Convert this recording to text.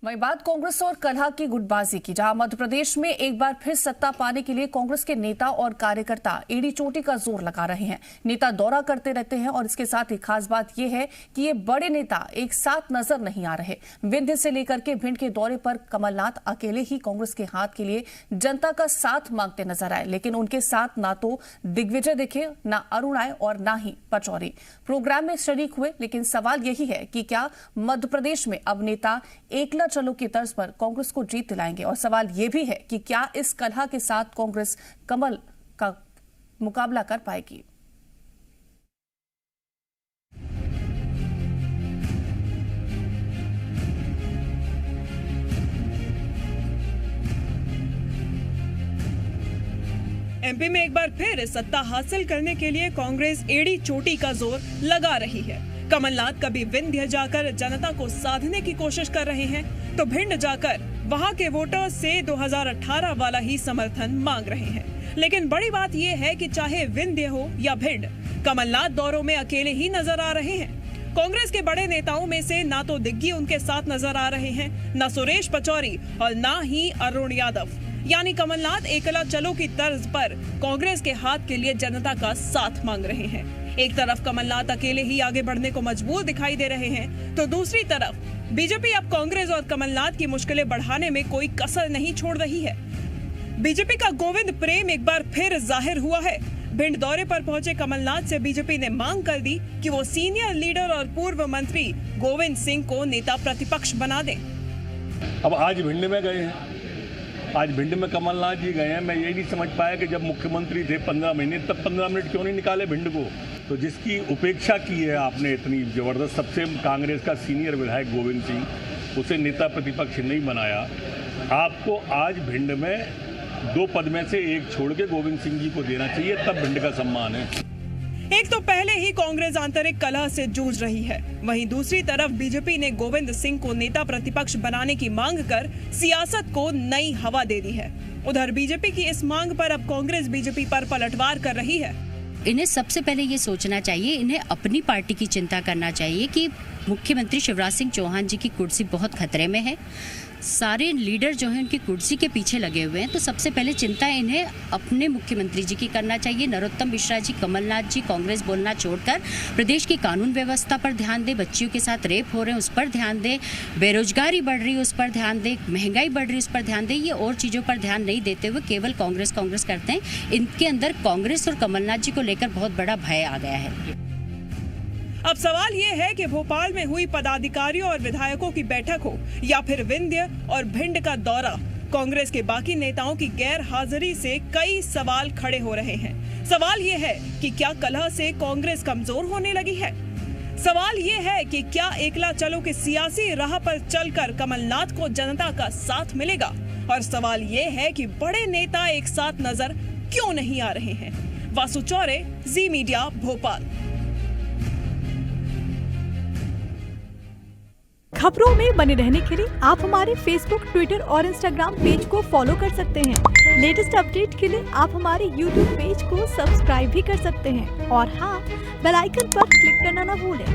वहीं बात कांग्रेस और कलह की गुटबाजी की, जहां मध्य प्रदेश में एक बार फिर सत्ता पाने के लिए कांग्रेस के नेता और कार्यकर्ता एड़ी चोटी का जोर लगा रहे हैं। नेता दौरा करते रहते हैं और इसके साथ ही खास बात यह है कि ये बड़े नेता एक साथ नजर नहीं आ रहे। विंध्य से लेकर के भिंड के दौरे पर कमलनाथ अकेले ही कांग्रेस के हाथ के लिए जनता का साथ मांगते नजर आए, लेकिन उनके साथ ना तो दिग्विजय दिखे, ना अरुण आए और ना ही पचौरी प्रोग्राम में शरीक हुए। लेकिन सवाल यही है कि क्या मध्य प्रदेश में अब नेता एकला चलो की तर्ज पर कांग्रेस को जीत दिलाएंगे, और सवाल यह भी है कि क्या इस कलह के साथ कांग्रेस कमल का मुकाबला कर पाएगी। एमपी में एक बार फिर सत्ता हासिल करने के लिए कांग्रेस एड़ी चोटी का जोर लगा रही है। कमलनाथ कभी विंध्य जाकर जनता को साधने की कोशिश कर रहे हैं, तो भिंड जाकर वहां के वोटर्स से 2018 वाला ही समर्थन मांग रहे हैं। लेकिन बड़ी बात यह है कि चाहे विंध्य हो या भिंड, कमलनाथ दौरों में अकेले ही नजर आ रहे हैं। कांग्रेस के बड़े नेताओं में से ना तो दिग्गी उनके साथ नजर आ रहे हैं, ना सुरेश पचौरी और ना ही अरुण यादव। यानी कमलनाथ एकला चलो की तर्ज पर कांग्रेस के हाथ के लिए जनता का साथ मांग रहे हैं। एक तरफ कमलनाथ अकेले ही आगे बढ़ने को मजबूर दिखाई दे रहे हैं, तो दूसरी तरफ बीजेपी अब कांग्रेस और कमलनाथ की मुश्किलें बढ़ाने में कोई कसर नहीं छोड़ रही है। बीजेपी का गोविंद प्रेम एक बार फिर जाहिर हुआ है। भिंड दौरे पर पहुंचे कमलनाथ से बीजेपी ने मांग कर दी कि वो सीनियर लीडर और पूर्व मंत्री गोविंद सिंह को नेता प्रतिपक्ष बना दें। अब आज भिंड में गए हैं, आज भिंड में कमलनाथ जी गए हैं। मैं ये नहीं समझ पाया कि जब मुख्यमंत्री थे 15 महीने, तब 15 मिनट क्यों नहीं निकाले भिंड को। तो जिसकी उपेक्षा की है आपने इतनी जबरदस्त, सबसे कांग्रेस का सीनियर विधायक गोविंद सिंह, उसे नेता प्रतिपक्ष नहीं बनाया। आपको आज भिंड में 2 पद में से एक छोड़ के गोविंद सिंह जी को देना चाहिए, तब भिंड का सम्मान है। एक तो पहले ही कांग्रेस आंतरिक कलह से जूझ रही है, वहीं दूसरी तरफ बीजेपी ने गोविंद सिंह को नेता प्रतिपक्ष बनाने की मांग कर सियासत को नई हवा दे दी है। उधर बीजेपी की इस मांग पर अब कांग्रेस बीजेपी पर पलटवार कर रही है। इन्हें सबसे पहले ये सोचना चाहिए, इन्हें अपनी पार्टी की चिंता करना चाहिए कि मुख्यमंत्री शिवराज सिंह चौहान जी की कुर्सी बहुत खतरे में है। सारे लीडर जो हैं उनकी कुर्सी के पीछे लगे हुए हैं, तो सबसे पहले चिंता इन्हें अपने मुख्यमंत्री जी की करना चाहिए। नरोत्तम मिश्रा जी, कमलनाथ जी कांग्रेस बोलना छोड़कर प्रदेश की कानून व्यवस्था पर ध्यान दें, बच्चियों के साथ रेप हो रहे हैं उस पर ध्यान दें, बेरोजगारी बढ़ रही है उस पर ध्यान दें, महंगाई बढ़ रही है उस पर ध्यान दें। ये और चीज़ों पर ध्यान नहीं देते हुए केवल कांग्रेस कांग्रेस करते हैं। इनके अंदर कांग्रेस और कमलनाथ जी को लेकर बहुत बड़ा भय आ गया है। अब सवाल ये है कि भोपाल में हुई पदाधिकारियों और विधायकों की बैठक हो या फिर विंध्य और भिंड का दौरा, कांग्रेस के बाकी नेताओं की गैर हाजिरी से कई सवाल खड़े हो रहे हैं। सवाल ये है कि क्या कलह से कांग्रेस कमजोर होने लगी है? सवाल ये है कि क्या एकला चलो के सियासी राह पर चलकर कमलनाथ को जनता का साथ मिलेगा? और सवाल ये है कि बड़े नेता एक साथ नजर क्यों नहीं आ रहे हैं? वासु चौरे, जी मीडिया, भोपाल। खबरों में बने रहने के लिए आप हमारे फेसबुक, ट्विटर और इंस्टाग्राम पेज को फॉलो कर सकते हैं। लेटेस्ट अपडेट के लिए आप हमारे यूट्यूब पेज को सब्सक्राइब भी कर सकते हैं। और हाँ, बेल आइकन पर क्लिक करना ना भूलें।